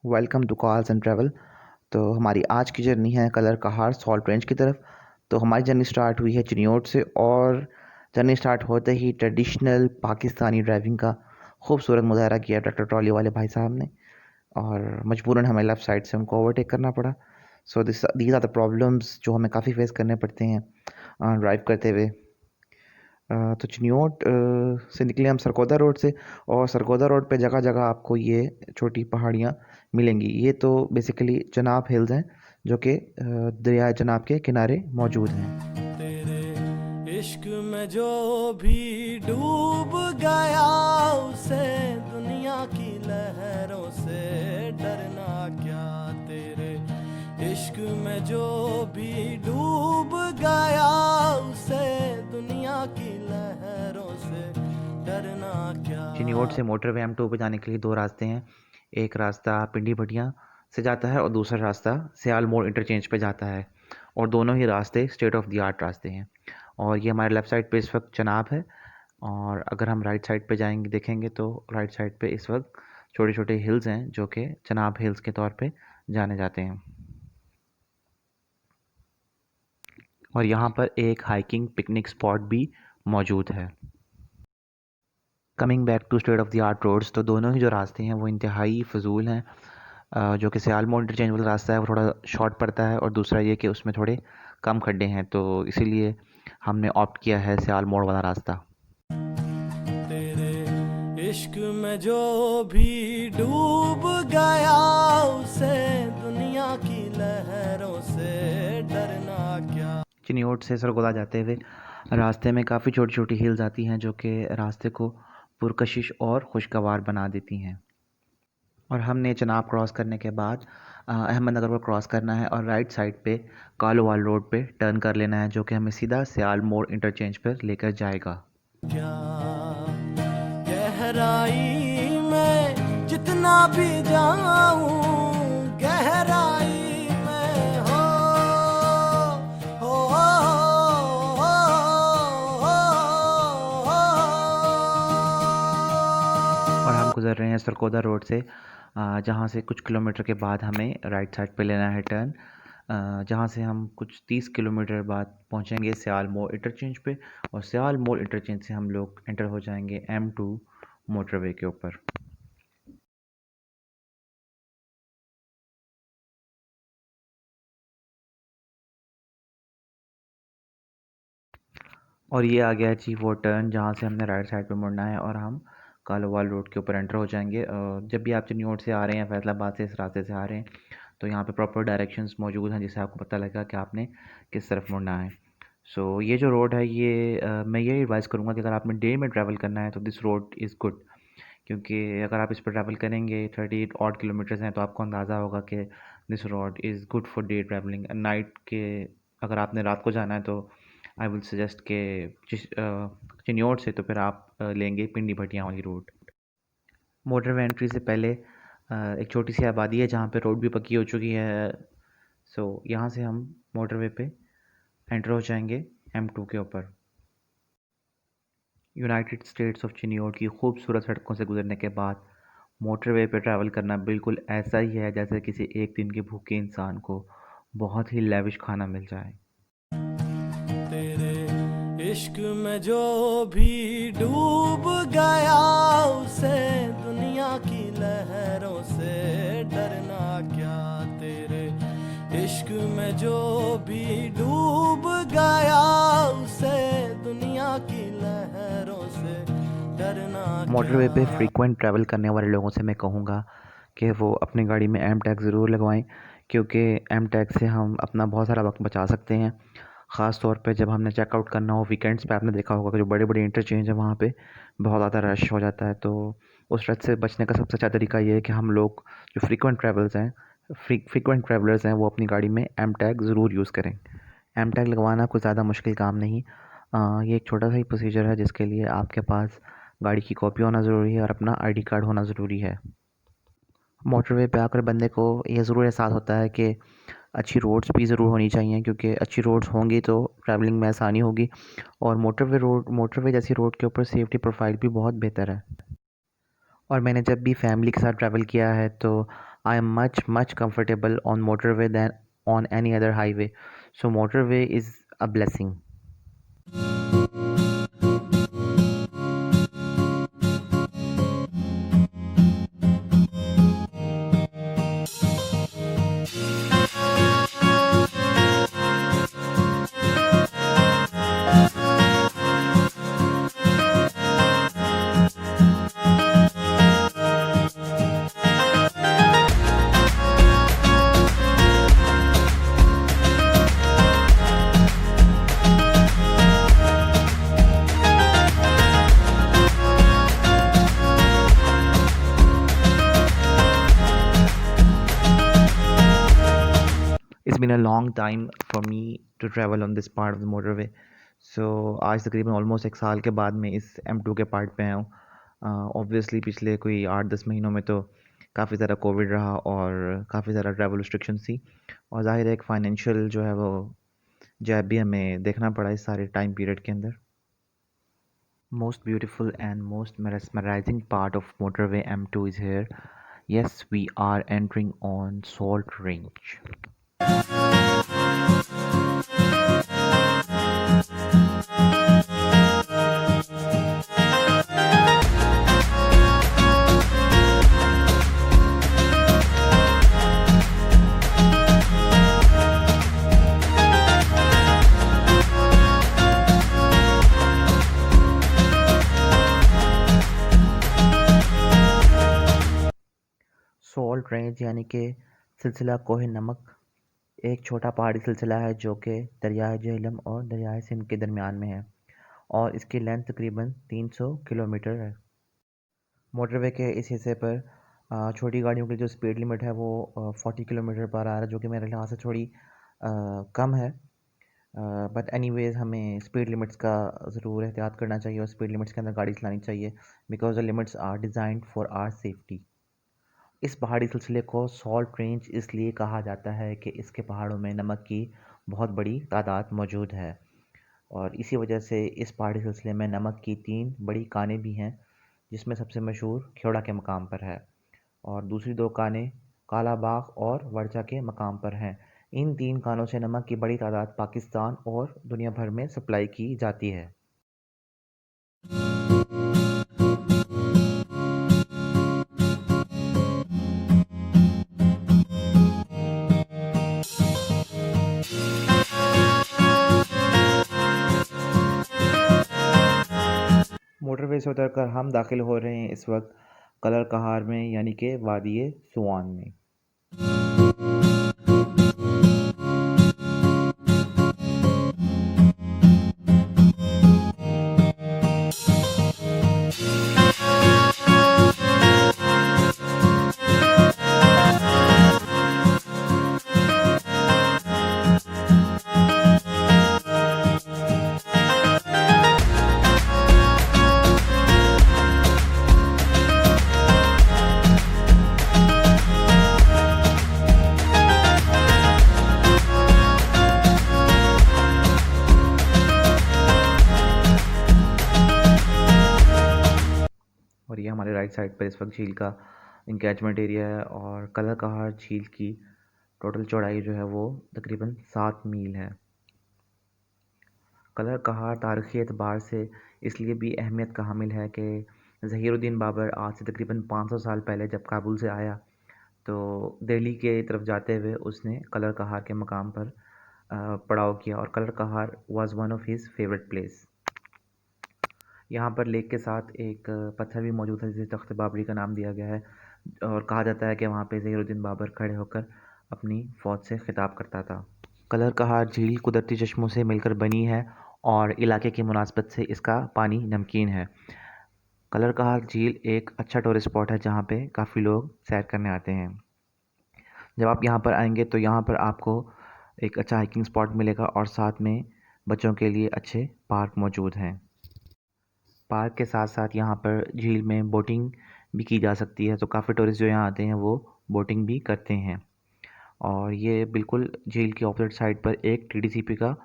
Welcome to cars and travel. तो हमारी आज की जर्नी है कलर कहार सॉल्ट रेंज की तरफ। तो हमारी जर्नी स्टार्ट हुई है चिनियोट से और जर्नी स्टार्ट होते ही ट्रेडिशनल पाकिस्तानी ड्राइविंग का खूबसूरत मुजाहरा किया ट्रैक्टर ट्रॉली वाले भाई साहब ने और मजबूरन हमें लेफ़्ट साइड से उनको ओवरटेक करना पड़ा। So these are the problems जो हमें काफ़ी फेस करने पड़ते हैं ड्राइव करते हुए। तो चिनियोट से निकले हम सरगोदा रोड से और सरगोदा रोड पे जगह जगह आपको ये छोटी पहाड़ियाँ मिलेंगी। ये तो बेसिकली चनाब हिल्स हैं जो कि दरिया चनाब के किनारे मौजूद हैं। तेरे इश्क में जो भी डूब गया उसे दुनिया की लहरों से डरना क्या। तेरे इश्क में जो भी डूब गया उसे दुनिया की लहरों से डरना क्या। चिनियोट से मोटरवे M2 पे जाने के लिए दो रास्ते हैं। एक रास्ता पिंडी भटिया से जाता है और दूसरा रास्ता सियाल मोड़ इंटरचेंज पे जाता है और दोनों ही रास्ते स्टेट ऑफ द आर्ट रास्ते हैं। और ये हमारे लेफ़्ट साइड पे इस वक्त चनाब है और अगर हम राइट साइड पे जाएंगे देखेंगे तो राइट साइड पे इस वक्त छोटे छोटे हिल्स हैं जो कि चनाब हिल्स के तौर पे जाने जाते हैं। और यहाँ पर एक हाइकिंग पिकनिक स्पॉट भी मौजूद है। Coming back to state of the art roads, तो दोनों ही जो रास्ते हैं वो इंतहाई फजूल हैं। जो कि सियाल मोड़ इंटरचेंज वाला रास्ता है वो थोड़ा शॉर्ट पड़ता है और दूसरा ये कि उसमें थोड़े कम खड्डे हैं, तो इसीलिए हमने ऑप्ट किया है सियाल मोड़ वाला रास्ता। तेरे इश्क में जो भी डूब गया उसे दुनिया की लहरों से डरना क्या। चिनियोट से सरगोदा जाते हुए रास्ते में काफ़ी छोटी छोटी हिल्स आती हैं जो कि रास्ते को पुरकशिश और खुशगवार बना देती हैं। और हमने चनाब क्रॉस करने के बाद अहमदनगर को क्रॉस करना है और राइट साइड पे कालोवाल रोड पे टर्न कर लेना है जो कि हमें सीधा सियाल मोड़ इंटरचेंज पर लेकर जाएगा। क्या गहराई में जितना भी जाऊं गहराई में और हम गुज़र रहे हैं सरकोदा रोड से जहाँ से कुछ किलोमीटर के बाद हमें राइट साइड पे लेना है टर्न, जहाँ से हम कुछ 30 किलोमीटर बाद पहुँचेंगे सियाल मोड़ इंटरचेंज पे और सियाल मोड़ इंटरचेंज से हम लोग एंटर हो जाएंगे M2 मोटरवे के ऊपर। और ये आ गया जी वो टर्न जहाँ से हमने राइट साइड पे मुड़ना है और हम कालोवाल रोड के ऊपर एंटर हो जाएंगे। जब भी आप चिन्योट से आ रहे हैं फैसलाबाद से इस रास्ते से आ रहे हैं तो यहाँ पे प्रॉपर डायरेक्शंस मौजूद हैं जिससे आपको पता लगेगा कि आपने किस तरफ मुड़ना है। सो ये जो रोड है ये मैं ये एडवाइस करूँगा कि अगर आपने डे में ट्रैवल करना है तो दिस रोड इज़ गुड, क्योंकि अगर आप इस पर ट्रैवल करेंगे 38 ऑड किलोमीटर्स हैं तो आपको अंदाज़ा होगा कि this road is good for day travelling. Night के अगर आपने रात को जाना है तो आई विल सजेस्ट के चिन्योट से तो फिर आप लेंगे पिंडी भटिया वाली रूट। मोटरवे एंट्री से पहले एक छोटी सी आबादी है जहाँ पे रोड भी पक्की हो चुकी है। सो यहाँ से हम मोटरवे पे एंटर हो जाएंगे M2 के ऊपर। यूनाइटेड स्टेट्स ऑफ चिनियोट की खूबसूरत सड़कों से गुजरने के बाद मोटरवे पे ट्रैवल करना बिल्कुल ऐसा ही है जैसे किसी एक दिन के भूखे इंसान को बहुत ही लेविश खाना मिल जाए। तेरे इश्क में जो भी डूब गया उसे दुनिया की लहरों से डरना क्या। तेरे इश्क में जो भी डूब गया उसे दुनिया की लहरों से डरना मोटरवे पे क्या। फ्रीक्वेंट ट्रैवल करने वाले लोगों से मैं कहूँगा कि वो अपनी गाड़ी में एम टैग ज़रूर लगवाएं, क्योंकि एम टैग से हम अपना बहुत सारा वक्त बचा सकते हैं। ख़ास तौर पे जब हमने चेकआउट करना हो वीकेंड्स पे, आपने देखा होगा कि जो बड़े बड़े इंटरचेंज है वहाँ पे बहुत ज़्यादा रश हो जाता है। तो उस रश से बचने का सबसे अच्छा तरीका ये है कि हम लोग जो फ्रीक्वेंट ट्रैवलर्स हैं वो अपनी गाड़ी में एम टैग ज़रूर यूज़ करें। एम टैग लगवाना कोई ज़्यादा मुश्किल काम नहीं। ये एक छोटा सा ही प्रोसीजर है जिसके लिए आपके पास गाड़ी की कॉपी होना ज़रूरी है और अपना आईडी कार्ड होना ज़रूरी है। मोटरवे पे आकर बंदे को ये ज़रूर एहसास होता है कि अच्छी रोड्स भी ज़रूर होनी चाहिए, क्योंकि अच्छी रोड्स होंगी तो ट्रैवलिंग में आसानी होगी और मोटरवे जैसी रोड के ऊपर सेफ्टी प्रोफाइल भी बहुत बेहतर है। और मैंने जब भी फैमिली के साथ ट्रैवल किया है तो I am much comfortable on motorway than on any other highway. So motorway is a blessing. It's been a long time for me to travel on this part of the motorway. So आज तकरीबन almost एक साल के बाद मैं इस M2 के part पे आया हूँ. ऑब्वियसली पिछले कोई 8-10 महीनों में तो काफ़ी ज़्यादा कोविड रहा और काफ़ी ज़्यादा ट्रैवल रिस्ट्रिक्शंस थी और ज़ाहिर है एक फाइनेंशियल जो है वो जैब भी हमें देखना पड़ा इस सारे टाइम पीरियड के अंदर. Most beautiful and most mesmerizing part of motorway M2 is here. Yes, we are entering on Salt Range. Salt range यानी कि सिलसिला कोह नमक एक छोटा पहाड़ी सिलसिला है जो कि दरियाए झेलम और दरियाए सिंध के दरमियान में है और इसकी लेंथ तकरीबन 300 किलोमीटर है. मोटरवे के इस हिस्से पर छोटी गाड़ियों की जो स्पीड लिमिट है वो 40 किलोमीटर पर आ रहा है जो कि मेरे लिहाज से थोड़ी कम है. बट एनीवेज हमें स्पीड लिमिट्स का ज़रूर एहतियात करना चाहिए और स्पीड लिमिट्स के अंदर गाड़ी चलानी चाहिए because the limits are designed for our safety. इस पहाड़ी सिलसिले को सॉल्ट रेंज इसलिए कहा जाता है कि इसके पहाड़ों में नमक की बहुत बड़ी तादाद मौजूद है और इसी वजह से इस पहाड़ी सिलसिले में नमक की 3 बड़ी कानें भी हैं जिसमें सबसे मशहूर खेड़ा के मकाम पर है और दूसरी 2 कानें कालाबाग और वर्चा के मकाम पर हैं. इन 3 कानों से नमक की बड़ी तादाद पाकिस्तान और दुनिया भर में सप्लाई की जाती है. मोटरवे से उतरकर हम दाखिल हो रहे हैं इस वक्त कलर कहार में यानी कि वादी सुवान में. और ये हमारे राइट साइड पर इस वक्त झील का इंकैचमेंट एरिया है और कलर कहार झील की टोटल चौड़ाई जो है वो तकरीबन 7 मील है. कलर कहार तारीख़ी एतबार से इसलिए भी अहमियत का हामिल है कि ज़हीरुद्दीन बाबर आज से तकरीबन 500 साल पहले जब काबुल से आया तो दिल्ली के तरफ जाते हुए उसने कलर कहार के मकाम पर पड़ाव किया और colour Kahar was one of his favourite place. यहाँ पर लेक के साथ एक पत्थर भी मौजूद है जिसे तख्त बाबरी का नाम दिया गया है और कहा जाता है कि वहाँ पे ज़हीरुद्दीन बाबर खड़े होकर अपनी फ़ौज से ख़िताब करता था. कलर कहार झील कुदरती चश्मों से मिलकर बनी है और इलाके की मुनासबत से इसका पानी नमकीन है. कलर कहार झील एक अच्छा टूरिस्ट स्पॉट है जहाँ पे काफ़ी लोग सैर करने आते हैं. जब आप यहाँ पर आएंगे तो यहाँ पर आपको एक अच्छा हाइकिंग स्पॉट मिलेगा और साथ में बच्चों के लिए अच्छे पार्क मौजूद हैं. पार्क के साथ साथ यहाँ पर झील में बोटिंग भी की जा सकती है तो काफ़ी टूरिस्ट जो यहाँ आते हैं वो बोटिंग भी करते हैं. और ये बिल्कुल झील की ऑपोजिट साइड पर एक TDCP का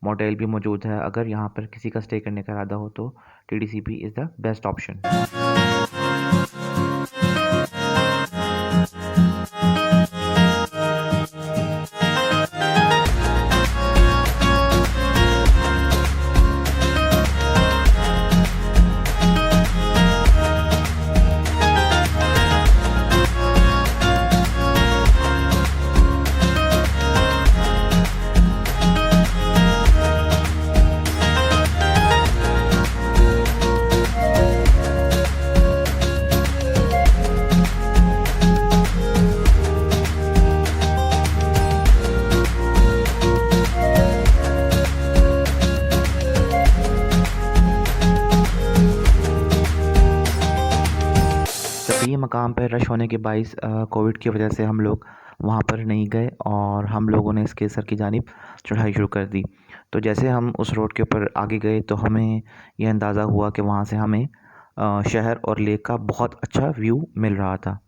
मोटेल भी मौजूद है. अगर यहाँ पर किसी का स्टे करने का इरादा हो तो TDCP is the best option. वहाँ पे रश होने के बाइस कोविड की वजह से हम लोग वहाँ पर नहीं गए और हम लोगों ने इसके सर की जानिब चढ़ाई शुरू कर दी। तो जैसे हम उस रोड के ऊपर आगे गए तो हमें यह अंदाज़ा हुआ कि वहाँ से हमें शहर और लेक का बहुत अच्छा व्यू मिल रहा था।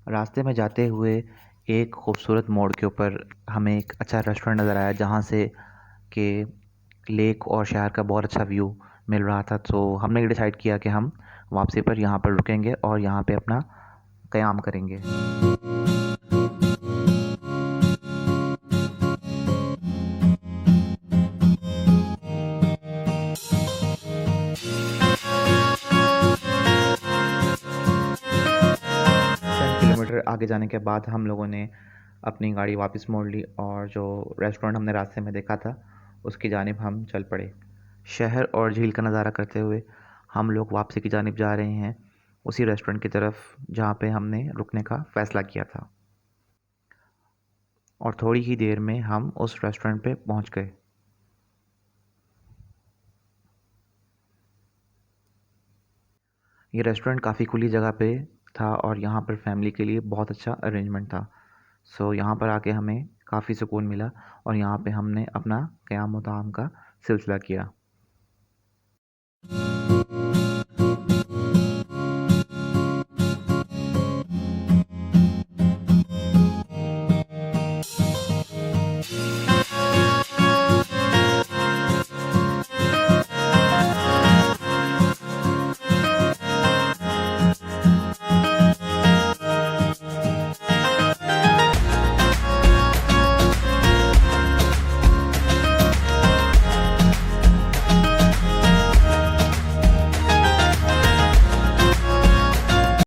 रास्ते में जाते हुए एक खूबसूरत मोड़ के ऊपर हमें एक अच्छा रेस्टोरेंट नज़र आया जहाँ से कि लेक और शहर का बहुत अच्छा व्यू मिल रहा था। तो हमने डिसाइड किया कि हम वापसी पर यहाँ पर रुकेंगे और यहाँ पे अपना क़याम करेंगे। चंद किलोमीटर आगे जाने के बाद हम लोगों ने अपनी गाड़ी वापस मोड़ ली और जो रेस्टोरेंट हमने रास्ते में देखा था उसकी जानिब हम चल पड़े। शहर और झील का नज़ारा करते हुए हम लोग वापसी की जानिब जा रहे हैं, उसी रेस्टोरेंट की तरफ जहाँ पे हमने रुकने का फ़ैसला किया था। और थोड़ी ही देर में हम उस रेस्टोरेंट पे पहुँच गए। ये रेस्टोरेंट काफ़ी खुली जगह पे था और यहाँ पर फैमिली के लिए बहुत अच्छा अरेंजमेंट था। सो यहाँ पर आके हमें काफ़ी सुकून मिला और यहाँ पे हमने अपना क़याम व ताम का सिलसिला किया।